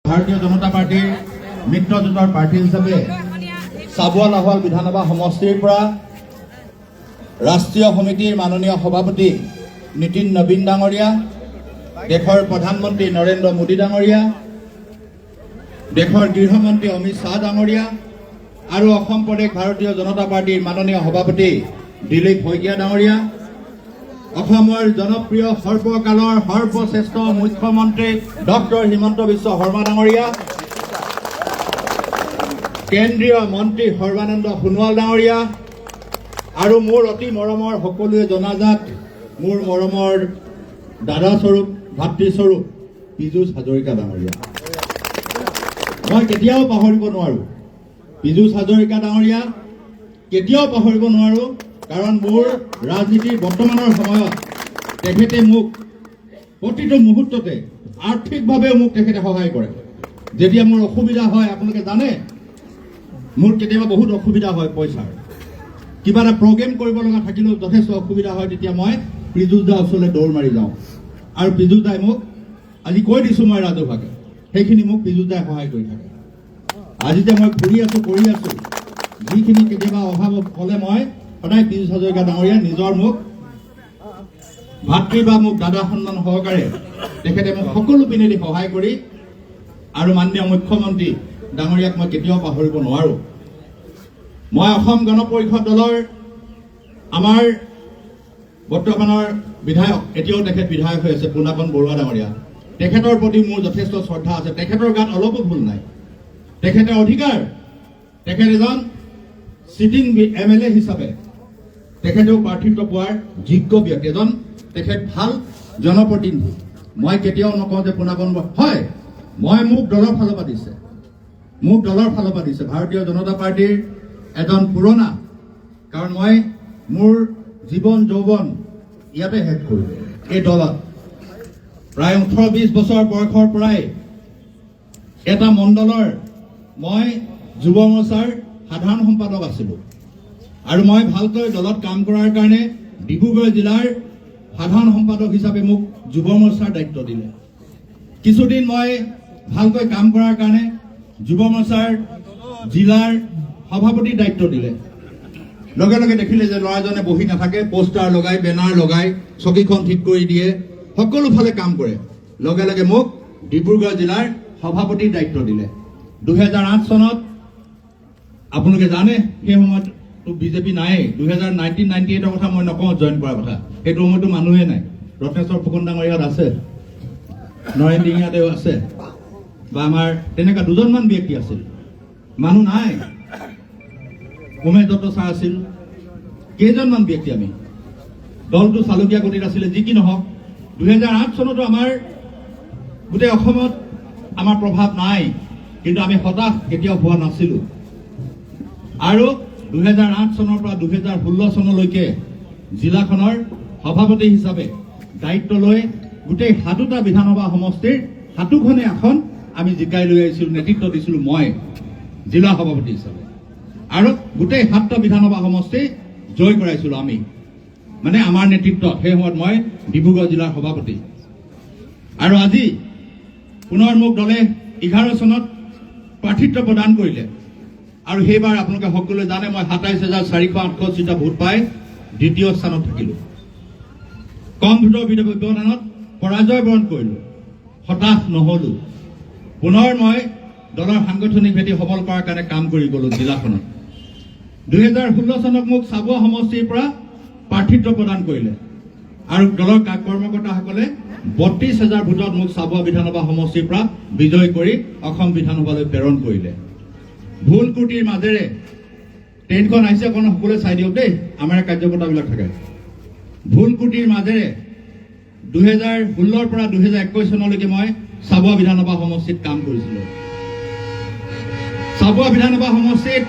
ভাৰতীয় জনতা পাৰ্টিৰ মিত্ৰজোঁটৰ প্ৰাৰ্থী হিচাপে চাবুৱা লাহোৱাল বিধানসভা সমষ্টিৰ পৰা ৰাষ্ট্ৰীয় সমিতিৰ মাননীয় সভাপতি নীতিন নবীন ডাঙৰীয়া, দেশৰ প্ৰধানমন্ত্ৰী নৰেন্দ্ৰ মোদী ডাঙৰীয়া, দেশৰ গৃহমন্ত্ৰী অমিত শ্বাহ ডাঙৰীয়া আৰু অসম প্ৰদেশ ভাৰতীয় জনতা পাৰ্টিৰ মাননীয় সভাপতি দিলীপ শইকীয়া ডাঙৰীয়া, অসমৰ জনপ্ৰিয় সৰ্বকালৰ সৰ্বশ্ৰেষ্ঠ মুখ্যমন্ত্ৰী ডক্টৰ হিমন্ত বিশ্ব শৰ্মা ডাঙৰীয়া, কেন্দ্ৰীয় মন্ত্ৰী সৰ্বানন্দ সোণোৱাল ডাঙৰীয়া আৰু মোৰ অতি মৰমৰ সকলোৱে জনাজাত মোৰ মৰমৰ দাদাস্বৰূপ ভাতৃস্বৰূপ পীযুষ হাজৰিকা ডাঙৰীয়া। মই কেতিয়াও পাহৰিব নোৱাৰো পীযুষ হাজৰিকা ডাঙৰীয়া, কেতিয়াও পাহৰিব নোৱাৰো, কাৰণ মোৰ ৰাজনীতিৰ বৰ্তমানৰ সময়ত তেখেতে মোক প্ৰতিটো মুহূৰ্ততে আৰ্থিকভাৱেও মোক তেখেতে সহায় কৰে। যেতিয়া মোৰ অসুবিধা হয়, আপোনালোকে জানে মোৰ কেতিয়াবা বহুত অসুবিধা হয়, পইচাৰ কিবা এটা প্ৰগ্ৰেম কৰিব লগা থাকিলেও যথেষ্ট অসুবিধা হয়, তেতিয়া মই পীযুষ দাৰ ওচৰলৈ দৌৰ মাৰি যাওঁ আৰু পীযুষ দাই মোক আজি কৈ দিছোঁ মই ৰাজহুৱাকৈ, সেইখিনি মোক পীযুষ দাই সহায় কৰি থাকে। আজি যে মই ফুৰি আছোঁ কৰি আছোঁ, যিখিনি কেতিয়াবা অভাৱ হ'লে মই সদায় পীযুষ হাজৰিকা ডাঙৰীয়া নিজৰ মোক ভাতৃ বা মোক দাদা সন্মান সহকাৰে তেখেতে মোক সকলো পিনেদি সহায় কৰি, আৰু মাননীয় মুখ্যমন্ত্ৰী ডাঙৰীয়াক মই কেতিয়াও পাহৰিব নোৱাৰো। মই অসম গণ পৰিষদ দলৰ আমাৰ বৰ্তমানৰ বিধায়ক, এতিয়াও তেখেত বিধায়ক হৈ আছে পুনাকন বৰুৱা ডাঙৰীয়া, তেখেতৰ প্ৰতি মোৰ যথেষ্ট শ্ৰদ্ধা আছে। তেখেতৰ গাত অলপো ভুল নাই, তেখেতৰ অধিকাৰ, তেখেত এজন চিটিং MLA হিচাপে তেখেতেও প্ৰাৰ্থিত্ব পোৱাৰ যোগ্য ব্যক্তি, এজন তেখেত ভাল জনপ্ৰতিনিধি। মই কেতিয়াও নকওঁ যে পুনাকন হয়, মোক দলৰ ফালৰ পৰা দিছে, মোক দলৰ ফালৰ পৰা দিছে ভাৰতীয় জনতা পাৰ্টিৰ এজন পুৰণা, কাৰণ মই মোৰ জীৱন যৌৱন ইয়াতে শেষ কৰিলোঁ এই দলত। প্ৰায় 18-20 বছৰ বয়সৰ পৰাই এটা মণ্ডলৰ মই যুৱ মৰ্চাৰ সাধাৰণ সম্পাদক আছিলোঁ, আৰু মই ভালকৈ দলত কাম কৰাৰ কাৰণে ডিব্ৰুগড় জিলাৰ সাধাৰণ সম্পাদক হিচাপে মোক যুৱ মৰ্চাৰ দায়িত্ব দিলে। কিছুদিন মই ভালকৈ কাম কৰাৰ কাৰণে যুৱ মৰ্চাৰ জিলাৰ সভাপতিৰ দায়িত্ব দিলে। লগে লগে দেখিলে যে ল'ৰাজনে বহি নাথাকে, পোষ্টাৰ লগাই, বেনাৰ লগাই, চকীখন ঠিক কৰি দিয়ে, সকলো ফালে কাম কৰে। লগে লগে মোক ডিব্ৰুগড় জিলাৰ সভাপতিৰ দায়িত্ব দিলে। 2008 চনত আপোনালোকে জানে, সেই সময়ত বিজেপি নাই। 1998 কথা মই নকওঁ, জইন কৰাৰ কথা, সেইটো সময়তো মানুহে নাই। ৰত্নেশ্বৰ ফুকন ডাঙৰীয়াত আছে, নৰেন দিঙিয়াদেও আছে, বা আমাৰ তেনেকুৱা দুজনমান ব্যক্তি আছিল, মানুহ নাই। উমেশ দত্ত ছাৰ আছিল, কেইজনমান ব্যক্তি আমি, দলটো চালুকীয়া গতিত আছিলে। যি কি নহওক, 2008 চনতো আমাৰ গোটেই অসমত আমাৰ প্ৰভাৱ নাই, কিন্তু আমি হতাশ কেতিয়াও হোৱা নাছিলোঁ। আৰু 2008 চনৰ পৰা 2016 চনলৈকে জিলাখনৰ সভাপতি হিচাপে দায়িত্ব লৈ গোটেই 7টা বিধানসভা সমষ্টিৰ 7খনে আসন আমি জিকাই লৈ আহিছিলোঁ, নেতৃত্ব দিছিলোঁ মই জিলা সভাপতি হিচাপে, আৰু গোটেই 7টা বিধানসভা সমষ্টি জয় কৰাইছিলোঁ আমি, মানে আমাৰ নেতৃত্বত। সেই সময়ত মই ডিব্ৰুগড় জিলাৰ সভাপতি। আৰু আজি পুনৰ মোক দলে 11 চনত প্ৰাৰ্থিত্ব প্ৰদান কৰিলে, আৰু সেইবাৰ আপোনালোকে সকলোৱে জানে মই 27,468টা ভোট পাই দ্বিতীয় স্থানত থাকিলোঁ। কম ভোটৰ ব্যৱধানত পৰাজয় বৰণ কৰিলোঁ, হতাশ নহ'লোঁ। পুনৰ মই দলৰ সাংগঠনিক ভেটি সবল কৰাৰ কাৰণে কাম কৰি গ'লোঁ জিলাখনত। 2016 চনত মোক চাবুৱা সমষ্টিৰ পৰা প্ৰাৰ্থিত্ব প্ৰদান কৰিলে, আৰু দলৰ কৰ্মকৰ্তাসকলে 32,000 ভোটত মোক চাবুৱা বিধানসভা সমষ্টিৰ পৰা বিজয় কৰি অসম বিধানসভালৈ প্ৰেৰণ কৰিলে। ভুল ত্ৰুটিৰ মাজেৰে ট্ৰেইনখন আহিছে, অকণ সকলোৱে চাই দিয়ক দেই, আমাৰ কাৰ্যকৰ্তাবিলাক থাকে। ভুল ত্ৰুটিৰ মাজেৰে 2016 পৰা 2021 চনলৈকে মই চাবুৱা বিধানসভা সমষ্টিত কাম কৰিছিলোঁ। চাবুৱা বিধানসভা সমষ্টিত